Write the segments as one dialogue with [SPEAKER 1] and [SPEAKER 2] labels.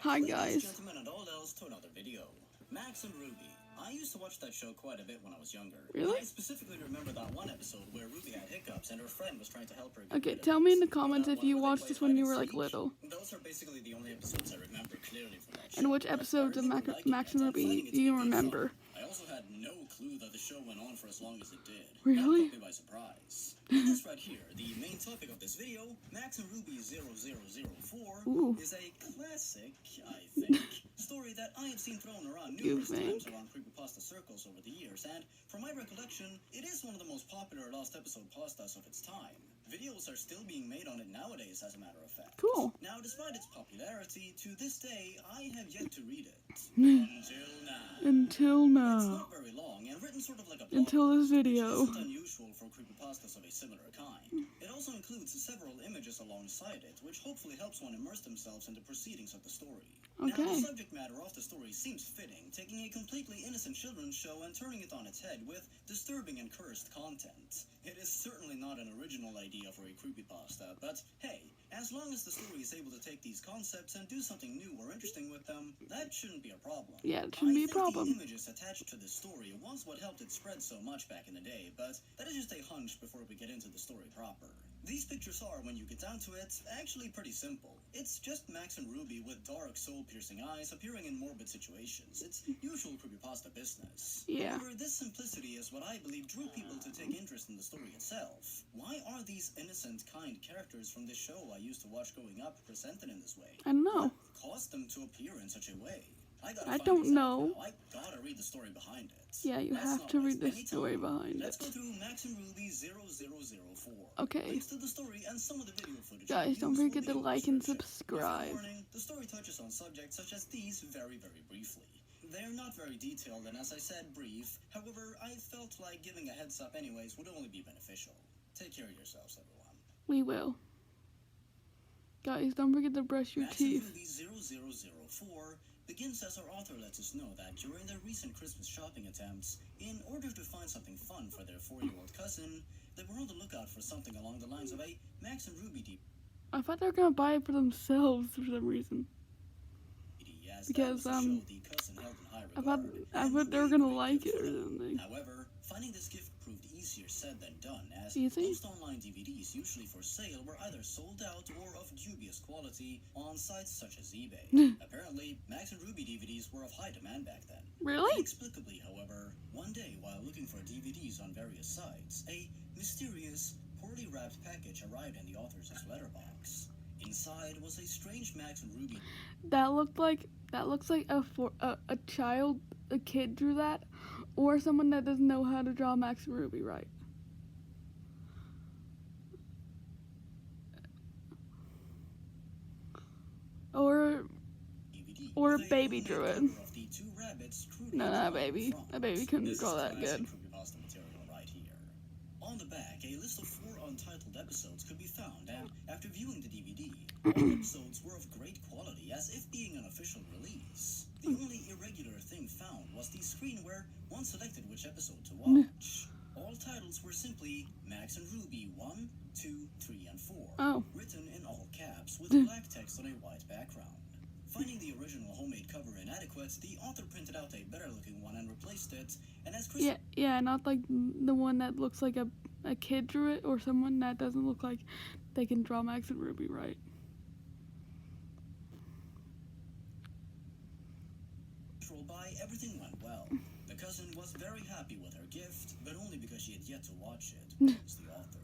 [SPEAKER 1] Hi guys.
[SPEAKER 2] Gentlemen and all else to another video. Max and Ruby. I used to watch that show quite a bit when I was younger.
[SPEAKER 1] Really?
[SPEAKER 2] I specifically remember that one episode where Ruby had hiccups and her friend was trying to help her.
[SPEAKER 1] Okay, tell me in the comments if you watched this when you were like little.
[SPEAKER 2] Those are basically the only episodes I remember clearly from that show.
[SPEAKER 1] And which episodes of Max and Ruby do you remember?
[SPEAKER 2] I also had no clue that the show went on for as long as it did.
[SPEAKER 1] Really?
[SPEAKER 2] That took me by surprise. This right here, the main topic of this video, Max and Ruby 0004,
[SPEAKER 1] Ooh.
[SPEAKER 2] is a classic, I think, story that I have seen thrown around numerous times around creepypasta circles over the years, and from my recollection, it is one of the most popular lost episode pastas of its time. Videos are still being made on it nowadays, as a matter of fact.
[SPEAKER 1] Cool.
[SPEAKER 2] Now, despite its popularity, to this day, I have yet to read it.
[SPEAKER 1] Until
[SPEAKER 2] It's
[SPEAKER 1] now.
[SPEAKER 2] not very long and written sort of like a blog
[SPEAKER 1] Until this
[SPEAKER 2] post,
[SPEAKER 1] video.
[SPEAKER 2] which isn't unusual for creepypastas of a similar kind. It also includes several images alongside it, which hopefully helps one immerse themselves in the proceedings of the story. Now, the
[SPEAKER 1] Okay.
[SPEAKER 2] subject matter of the story seems fitting, taking a completely innocent children's show and turning it on its head with disturbing and cursed content. It is certainly not an original idea for a creepypasta, but hey, as long as the story is able to take these concepts and do something new or interesting with them, that shouldn't be a problem.
[SPEAKER 1] Yeah, it shouldn't be a
[SPEAKER 2] I think
[SPEAKER 1] problem.
[SPEAKER 2] the images attached to this story was what helped it spread so much back in the day, but that is just a hunch before we get into the story proper. These pictures are, when you get down to it, actually pretty simple. It's just Max and Ruby with dark, soul-piercing eyes appearing in morbid situations. It's usual creepypasta business.
[SPEAKER 1] Yeah.
[SPEAKER 2] However, this simplicity is what I believe drew people to take interest in the story itself. Why are these innocent, kind characters from this show I used to watch growing up presented in this way?
[SPEAKER 1] I don't know.
[SPEAKER 2] What caused them to appear in such a way?
[SPEAKER 1] I don't know.
[SPEAKER 2] I gotta read the story behind it.
[SPEAKER 1] Yeah, you
[SPEAKER 2] Let's
[SPEAKER 1] have
[SPEAKER 2] not
[SPEAKER 1] to
[SPEAKER 2] waste
[SPEAKER 1] read the
[SPEAKER 2] any
[SPEAKER 1] story
[SPEAKER 2] time.
[SPEAKER 1] behind
[SPEAKER 2] Let's
[SPEAKER 1] it.
[SPEAKER 2] go through Max and Ruby 0004.
[SPEAKER 1] Okay.
[SPEAKER 2] Links to the story and some of the video footage.
[SPEAKER 1] Guys, don't
[SPEAKER 2] used will
[SPEAKER 1] forget
[SPEAKER 2] be
[SPEAKER 1] to
[SPEAKER 2] in the
[SPEAKER 1] like and
[SPEAKER 2] description.
[SPEAKER 1] subscribe.
[SPEAKER 2] Fair warning, the story touches on subjects such as these very, very briefly. They're not very detailed and, as I said, brief. However, I felt like giving a heads up anyways would only be beneficial. Take care of yourselves, everyone.
[SPEAKER 1] We will. Guys, don't forget to brush your
[SPEAKER 2] Max and
[SPEAKER 1] teeth.
[SPEAKER 2] Ruby 0004 begins as our author lets us know that during their recent Christmas shopping attempts, in order to find something fun for their 4-year-old cousin, they were on the lookout for something along the lines of a Max and Ruby DVD.
[SPEAKER 1] I thought they were gonna buy it for themselves for some reason.
[SPEAKER 2] As
[SPEAKER 1] Because,
[SPEAKER 2] that was a show the cousin held in high
[SPEAKER 1] I thought
[SPEAKER 2] regard,
[SPEAKER 1] they were gonna like it or something.
[SPEAKER 2] However, finding this gift proved easier said than done, as
[SPEAKER 1] Easy?
[SPEAKER 2] most online DVDs usually for sale were either sold out or of dubious quality on sites such as eBay. Apparently, Max and Ruby DVDs were of high demand back then.
[SPEAKER 1] Really?
[SPEAKER 2] Inexplicably, however, one day while looking for DVDs on various sites, a mysterious, poorly wrapped package arrived in the author's letterbox. Inside was a strange Max and Ruby.
[SPEAKER 1] That looks like a child, a kid drew that, or someone that doesn't know how to draw Max and Ruby right. Or a baby drew it. No, not a baby. A baby couldn't draw that good.
[SPEAKER 2] Right here. On the back, a list of 4 untitled episodes could be found, and after viewing the DVD, all episodes were of great quality, as if being an official release. The only irregular thing found was the screen where one selected which episode to watch. All titles were simply Max and Ruby 1, 2, 3, and 4,
[SPEAKER 1] Oh.
[SPEAKER 2] written in all caps with black text on a white background. Finding the original homemade cover inadequate, the author printed out a better-looking one and replaced it, and as Chris...
[SPEAKER 1] Yeah, not like the one that looks like a kid drew it, or someone that doesn't look like they can draw Max and Ruby right.
[SPEAKER 2] By everything went well. The cousin was very happy with her gift, but only because she had yet to watch it, was the author.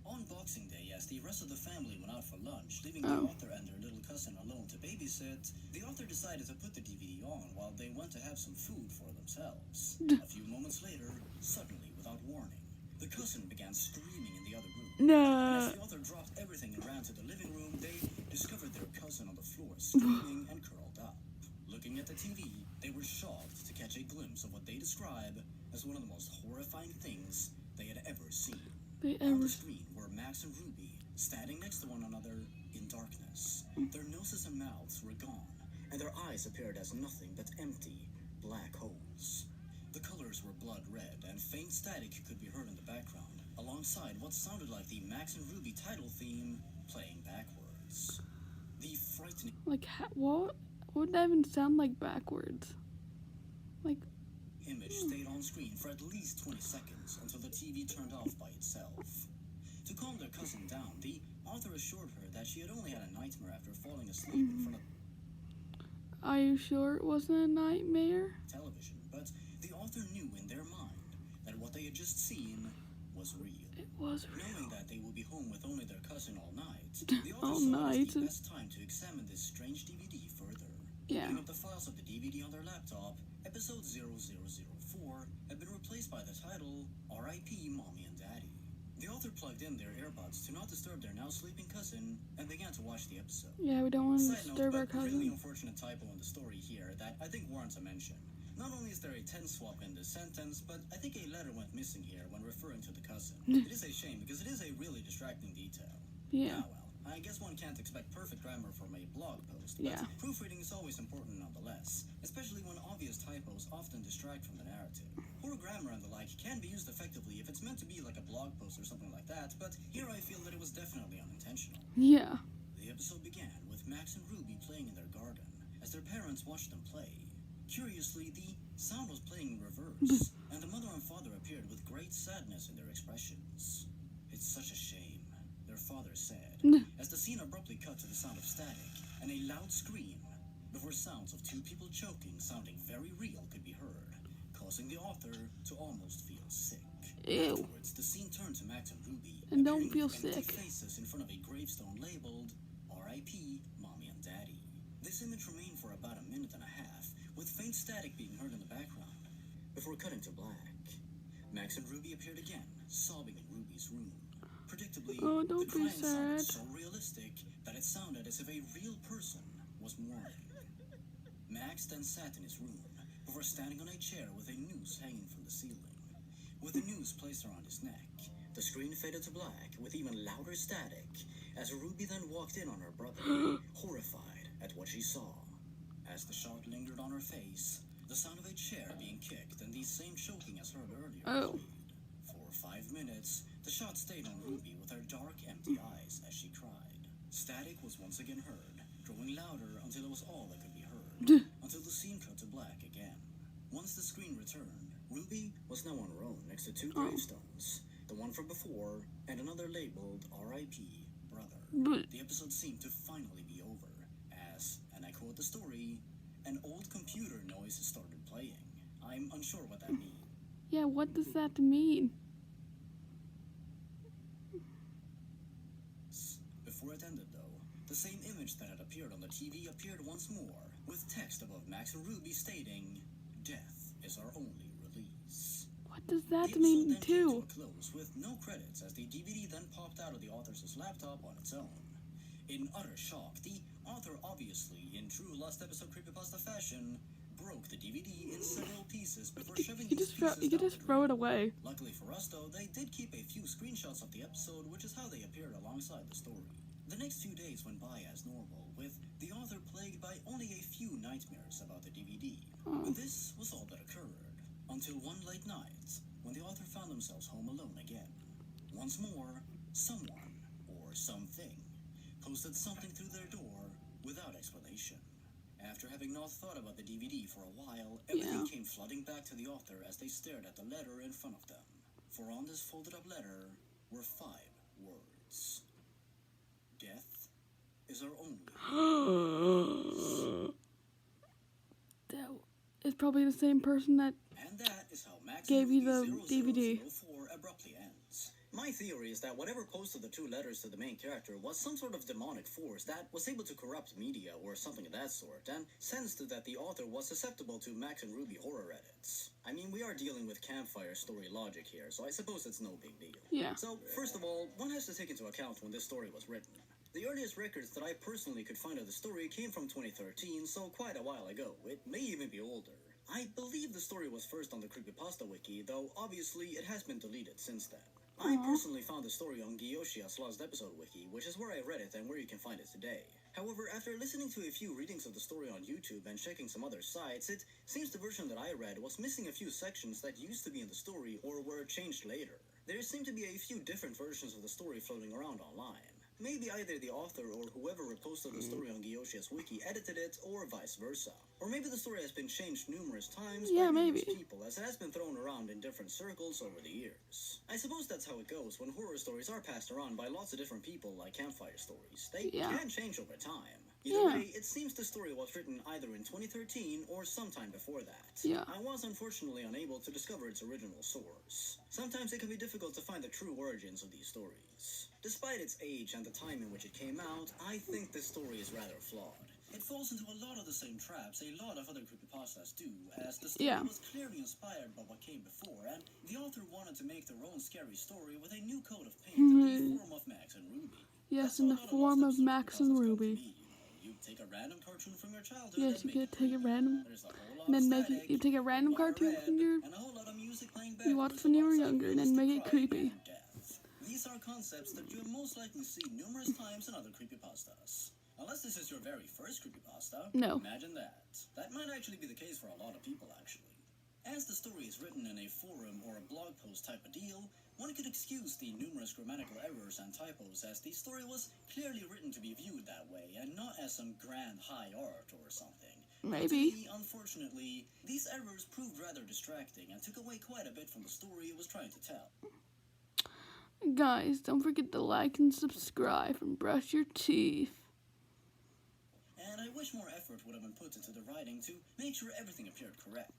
[SPEAKER 2] On Boxing Day, as the rest of the family went out for lunch, leaving the author and their little cousin alone to babysit, the author decided to put the DVD on while they went to have some food for themselves. A few moments later, suddenly, without warning, the cousin began screaming in the other room. And
[SPEAKER 1] No.
[SPEAKER 2] as the author dropped everything and ran to the living room, they discovered their cousin on the floor, screaming and curled up. Looking at the TV, they were shocked to catch a glimpse of what they describe as one of the most horrifying things they had ever seen. On the screen were Max and Ruby, standing next to one another in darkness. Their noses and mouths were gone, and their eyes appeared as nothing but empty, black holes. The colors were blood red, and faint static could be heard in the background, alongside what sounded like the Max and Ruby title theme playing backwards. The
[SPEAKER 1] Like, what would that even sound like backwards? Like,
[SPEAKER 2] Image stayed on screen for at least 20 seconds until the TV turned off by itself. To calm their cousin down, the author assured her that she had only had a nightmare after falling asleep in front of
[SPEAKER 1] are you sure it wasn't a nightmare?
[SPEAKER 2] television, but the author knew in their mind that what they had just seen was real.
[SPEAKER 1] It was
[SPEAKER 2] Knowing
[SPEAKER 1] real.
[SPEAKER 2] that they would be home with only their cousin all night, the author
[SPEAKER 1] All
[SPEAKER 2] saw it
[SPEAKER 1] night.
[SPEAKER 2] as the best time to examine this strange DVD further.
[SPEAKER 1] Yeah.
[SPEAKER 2] Opening up the files of the DVD on their laptop, episode 0004 had been replaced by the title R.I.P. Mommy and Daddy. The author plugged in their earbuds to not disturb their now sleeping cousin and began to watch the episode.
[SPEAKER 1] Yeah, we don't want to
[SPEAKER 2] Side note,
[SPEAKER 1] disturb our
[SPEAKER 2] but a really
[SPEAKER 1] cousin.
[SPEAKER 2] unfortunate typo in the story here that I think warrants a mention. Not only is there a tense swap in this sentence, but I think a letter went missing here when referring to the cousin. It is a shame because it is a really distracting detail.
[SPEAKER 1] Yeah.
[SPEAKER 2] Ah, well, I guess one can't expect perfect grammar from a blog post, but
[SPEAKER 1] Yeah.
[SPEAKER 2] proofreading is always important nonetheless, especially when obvious typos often distract from the narrative. Poor grammar and the like can be used effectively if it's meant to be like a blog post or something like that, but here I feel that it was definitely unintentional.
[SPEAKER 1] Yeah.
[SPEAKER 2] The episode began with Max and Ruby playing in their garden as their parents watched them play. Curiously, the sound was playing in reverse, and the mother and father appeared with great sadness in their expressions. It's such a shame, their father said, as the scene abruptly cut to the sound of static and a loud scream, before sounds of two people choking sounding very real could be heard, causing the author to almost feel sick.
[SPEAKER 1] Ew.
[SPEAKER 2] Afterwards, the scene turned to Max and Ruby,
[SPEAKER 1] And don't
[SPEAKER 2] appearing
[SPEAKER 1] feel
[SPEAKER 2] with empty
[SPEAKER 1] sick.
[SPEAKER 2] faces in front of a gravestone labeled R.I.P. Mommy and Daddy. This image remained for about a minute and a half, with faint static being heard in the background, before cutting to black. Max and Ruby appeared again, sobbing in Ruby's room. Predictably,
[SPEAKER 1] Oh, don't
[SPEAKER 2] the
[SPEAKER 1] be
[SPEAKER 2] crying sounded
[SPEAKER 1] sad.
[SPEAKER 2] so realistic that it sounded as if a real person was mourning. Max then sat in his room, before standing on a chair with a noose hanging from the ceiling. With the noose placed around his neck, the screen faded to black with even louder static, as Ruby then walked in on her brother, horrified at what she saw. As the shot lingered on her face, the sound of a chair being kicked and the same choking as heard earlier
[SPEAKER 1] Oh.
[SPEAKER 2] played. For 5 minutes, the shot stayed on Ruby with her dark, empty eyes as she cried. Static was once again heard, growing louder until it was all that could be heard, until the scene cut to black again. Once the screen returned, Ruby was now on her own next to two gravestones, the one from before and another labeled R.I.P. Brother.
[SPEAKER 1] But
[SPEAKER 2] The episode seemed to finally be over, as, and I quote the story, an old computer noise started playing. I'm unsure what that means.
[SPEAKER 1] yeah, what does that mean?
[SPEAKER 2] Before it ended, though, the same image that had appeared on the TV appeared once more, with text above Max and Ruby stating, "Death is our only release."
[SPEAKER 1] What does
[SPEAKER 2] The
[SPEAKER 1] that
[SPEAKER 2] episode
[SPEAKER 1] mean
[SPEAKER 2] then came to
[SPEAKER 1] too?
[SPEAKER 2] a close with no credits as the DVD then popped out of the author's laptop on its own. In utter shock, the author obviously, in true Lost Episode creepypasta fashion, broke the DVD in several pieces before shoving
[SPEAKER 1] You
[SPEAKER 2] these
[SPEAKER 1] just throw,
[SPEAKER 2] pieces
[SPEAKER 1] you could
[SPEAKER 2] down
[SPEAKER 1] just
[SPEAKER 2] the
[SPEAKER 1] throw it
[SPEAKER 2] drain.
[SPEAKER 1] away.
[SPEAKER 2] Luckily for us, though, they did keep a few screenshots of the episode, which is how they appeared alongside the story. The next few days went by as normal, with the author plagued by only a few nightmares about the DVD. But this was all that occurred, until one late night, when the author found themselves home alone again. Once more, someone, or something, posted something through their door without explanation. After having not thought about the DVD for a while, everything
[SPEAKER 1] Yeah.
[SPEAKER 2] came flooding back to the author as they stared at the letter in front of them. For on this folded up letter were 5 words. Death is our only.
[SPEAKER 1] That is probably the same person that
[SPEAKER 2] And that is how Max
[SPEAKER 1] gave you
[SPEAKER 2] and
[SPEAKER 1] the
[SPEAKER 2] Ruby
[SPEAKER 1] DVD.
[SPEAKER 2] 0004 abruptly ends. My theory is that whatever posted the 2 letters to the main character was some sort of demonic force that was able to corrupt media or something of that sort, and sensed that the author was susceptible to Max and Ruby horror edits. I mean, we are dealing with campfire story logic here, so I suppose it's no big deal.
[SPEAKER 1] Yeah.
[SPEAKER 2] So, first of all, one has to take into account when this story was written. The earliest records that I personally could find of the story came from 2013, so quite a while ago. It may even be older. I believe the story was first on the Creepypasta Wiki, though obviously it has been deleted since then. I personally found the story on Gyoshia's Lost Episode Wiki, which is where I read it and where you can find it today. However, after listening to a few readings of the story on YouTube and checking some other sites, it seems the version that I read was missing a few sections that used to be in the story or were changed later. There seem to be a few different versions of the story floating around online. Maybe either the author or whoever reposted the story on Gyoshia's Satoshi Wiki edited it, or vice versa. Or maybe the story has been changed numerous times
[SPEAKER 1] Yeah,
[SPEAKER 2] by
[SPEAKER 1] maybe.
[SPEAKER 2] numerous people, as it has been thrown around in different circles over the years. I suppose that's how it goes when horror stories are passed around by lots of different people like campfire stories. They
[SPEAKER 1] Yeah.
[SPEAKER 2] can change over time. Either
[SPEAKER 1] Yeah.
[SPEAKER 2] way, it seems the story was written either in 2013 or sometime before that.
[SPEAKER 1] Yeah.
[SPEAKER 2] I was unfortunately unable to discover its original source. Sometimes it can be difficult to find the true origins of these stories. Despite its age and the time in which it came out, I think this story is rather flawed. It falls into a lot of the same traps a lot of other creepypastas do, as the story
[SPEAKER 1] Yeah.
[SPEAKER 2] was clearly inspired by what came before, and the author wanted to make their own scary story with a new coat of paint in the form of Max and Ruby.
[SPEAKER 1] Yes,
[SPEAKER 2] That's
[SPEAKER 1] in
[SPEAKER 2] how
[SPEAKER 1] the
[SPEAKER 2] a lot of
[SPEAKER 1] form
[SPEAKER 2] lost
[SPEAKER 1] of Max and
[SPEAKER 2] episode creepypastas come to
[SPEAKER 1] Ruby.
[SPEAKER 2] be. You take a random cartoon from your childhood
[SPEAKER 1] Yes,
[SPEAKER 2] and
[SPEAKER 1] you
[SPEAKER 2] make
[SPEAKER 1] could
[SPEAKER 2] it
[SPEAKER 1] take a
[SPEAKER 2] creepy.
[SPEAKER 1] random,
[SPEAKER 2] There's a whole lot
[SPEAKER 1] and
[SPEAKER 2] of
[SPEAKER 1] then make it.
[SPEAKER 2] static,
[SPEAKER 1] You take a random
[SPEAKER 2] wire
[SPEAKER 1] cartoon
[SPEAKER 2] red,
[SPEAKER 1] from your
[SPEAKER 2] and a whole lot of music playing
[SPEAKER 1] you watched
[SPEAKER 2] backwards
[SPEAKER 1] when you were
[SPEAKER 2] alongside
[SPEAKER 1] younger, and then
[SPEAKER 2] realistic
[SPEAKER 1] make it
[SPEAKER 2] crying
[SPEAKER 1] creepy.
[SPEAKER 2] and death. These are concepts that you'll most likely see numerous times in other creepypastas. Unless this is your very first creepypasta,
[SPEAKER 1] No.
[SPEAKER 2] imagine that. That might actually be the case for a lot of people, actually. As the story is written in a forum or a blog post type of deal, one could excuse the numerous grammatical errors and typos, as the story was clearly written to be viewed that way and not as some grand high art or something. But to
[SPEAKER 1] Maybe.
[SPEAKER 2] me, unfortunately, these errors proved rather distracting and took away quite a bit from the story it was trying to tell.
[SPEAKER 1] Guys, don't forget to like and subscribe and brush your teeth.
[SPEAKER 2] And I wish more effort would have been put into the writing to make sure everything appeared correct.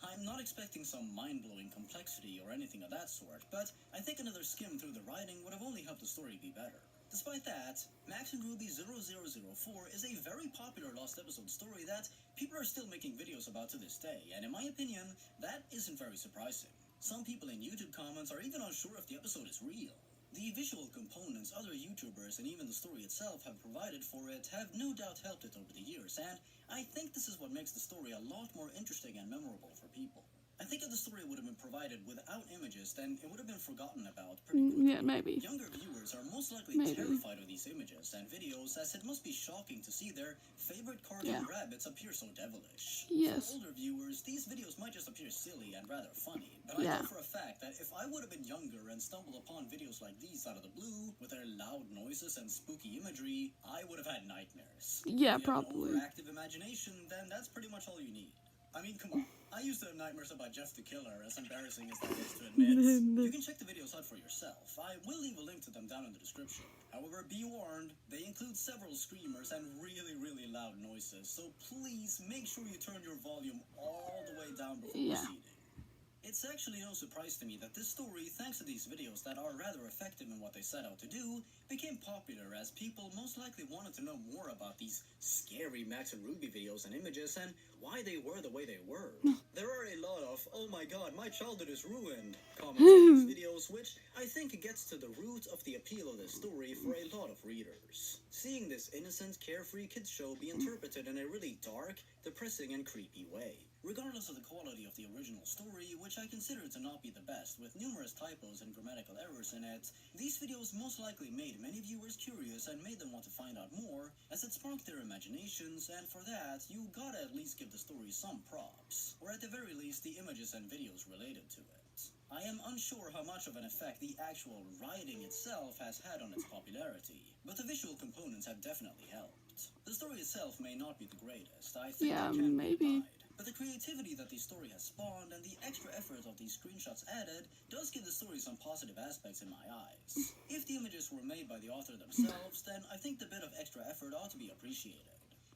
[SPEAKER 2] I'm not expecting some mind-blowing complexity or anything of that sort, but I think another skim through the writing would have only helped the story be better. Despite that, Max and Ruby 0004 is a very popular Lost Episode story that people are still making videos about to this day, and in my opinion, that isn't very surprising. Some people in YouTube comments are even unsure if the episode is real. The visual components other YouTubers and even the story itself have provided for it have no doubt helped it over the years, and I think this is what makes the story a lot more interesting and memorable for people. I think if the story would have been provided without images, then it would have been forgotten about pretty quickly.
[SPEAKER 1] Yeah, maybe.
[SPEAKER 2] Younger viewers are most likely
[SPEAKER 1] Maybe.
[SPEAKER 2] terrified of these images and videos, as it must be shocking to see their favorite cartoon
[SPEAKER 1] Yeah.
[SPEAKER 2] rabbits appear so devilish.
[SPEAKER 1] Yes.
[SPEAKER 2] For older viewers, these videos might just appear silly and rather funny, but I
[SPEAKER 1] Yeah.
[SPEAKER 2] know for a fact that if I would have been younger and stumbled upon videos like these out of the blue, with their loud noises and spooky imagery, I would have had nightmares.
[SPEAKER 1] Yeah,
[SPEAKER 2] If you have an
[SPEAKER 1] probably.
[SPEAKER 2] overactive imagination, then that's pretty much all you need. I mean, come on. I used to have nightmares about Jeff the Killer, as embarrassing as that is to admit. You can check the videos out for yourself. I will leave a link to them down in the description. However, be warned, they include several screamers and really, really loud noises, so please make sure you turn your volume all the way down before
[SPEAKER 1] Yeah.
[SPEAKER 2] proceeding. It's actually no surprise to me that this story, thanks to these videos that are rather effective in what they set out to do, became popular, as people most likely wanted to know more about these scary Max and Ruby videos and images and why they were the way they were. There are a lot of, "Oh my god, my childhood is ruined" comments in these videos, which I think gets to the root of the appeal of this story for a lot of readers. Seeing this innocent, carefree kids show be interpreted in a really dark, depressing, and creepy way. Regardless of the quality of the original story, which I consider to not be the best, with numerous typos and grammatical errors in it, these videos most likely made many viewers curious and made them want to find out more, as it sparked their imaginations, and for that, you gotta at least give the story some props, or at the very least the images and videos related to it. I am unsure how much of an effect the actual writing itself has had on its popularity, but the visual components have definitely helped. The story itself may not be the greatest, I think
[SPEAKER 1] Yeah,
[SPEAKER 2] that can be
[SPEAKER 1] maybe.
[SPEAKER 2] denied. But the creativity that the story has spawned and the extra effort of these screenshots added does give the story some positive aspects in my eyes. If the images were made by the author themselves, then I think the bit of extra effort ought to be appreciated.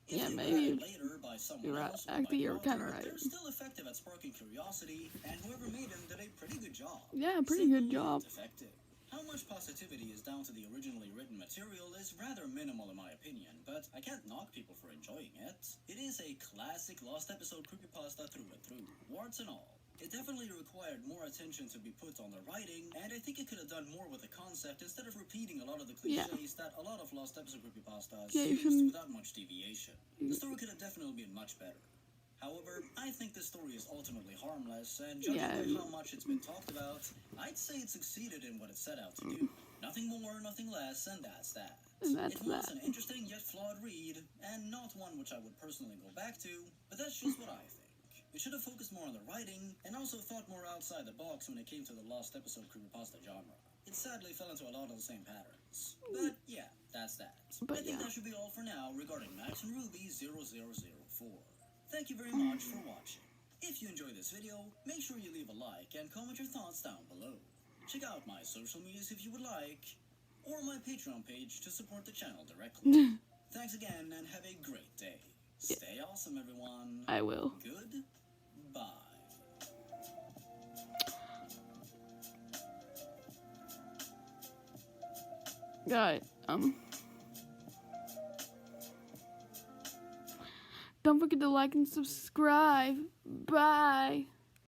[SPEAKER 2] If
[SPEAKER 1] Yeah,
[SPEAKER 2] they were
[SPEAKER 1] maybe.
[SPEAKER 2] added later by someone
[SPEAKER 1] You're right.
[SPEAKER 2] else or by
[SPEAKER 1] Actually,
[SPEAKER 2] the
[SPEAKER 1] you're kinda
[SPEAKER 2] author,
[SPEAKER 1] right.
[SPEAKER 2] they're still effective at sparking curiosity, and whoever made them did a pretty good job.
[SPEAKER 1] Yeah, pretty
[SPEAKER 2] Simple
[SPEAKER 1] good job.
[SPEAKER 2] yet effective. How much positivity is down to the originally written material is rather minimal in my opinion, but I can't knock people for enjoying it. It is a classic Lost Episode creepypasta through and through, warts and all. It definitely required more attention to be put on the writing, and I think it could have done more with the concept instead of repeating a lot of the
[SPEAKER 1] Yeah.
[SPEAKER 2] cliches that a lot of Lost Episode creepypastas
[SPEAKER 1] Yeah, you
[SPEAKER 2] used
[SPEAKER 1] shouldn't-
[SPEAKER 2] without much deviation. The story could have definitely been much better. However, I think this story is ultimately harmless, and judging
[SPEAKER 1] Yeah.
[SPEAKER 2] by how much it's been talked about, I'd say it succeeded in what it set out to do. Nothing more, nothing less, and that's that.
[SPEAKER 1] And that's
[SPEAKER 2] It was
[SPEAKER 1] that.
[SPEAKER 2] an interesting yet flawed read, and not one which I would personally go back to, but that's just what I think. It should have focused more on the writing, and also thought more outside the box when it came to the Lost Episode creepypasta genre. It sadly fell into a lot of the same patterns. But yeah, that's that.
[SPEAKER 1] But
[SPEAKER 2] I think
[SPEAKER 1] yeah.
[SPEAKER 2] that should be all for now regarding Max and Ruby 0004. Thank you very much for watching. If you enjoyed this video, make sure you leave a like and comment your thoughts down below. Check out my social medias if you would like, or my Patreon page to support the channel directly. Thanks again and have a great day. Stay awesome, everyone.
[SPEAKER 1] I will.
[SPEAKER 2] Goodbye.
[SPEAKER 1] Guys, don't forget to like and subscribe. Bye.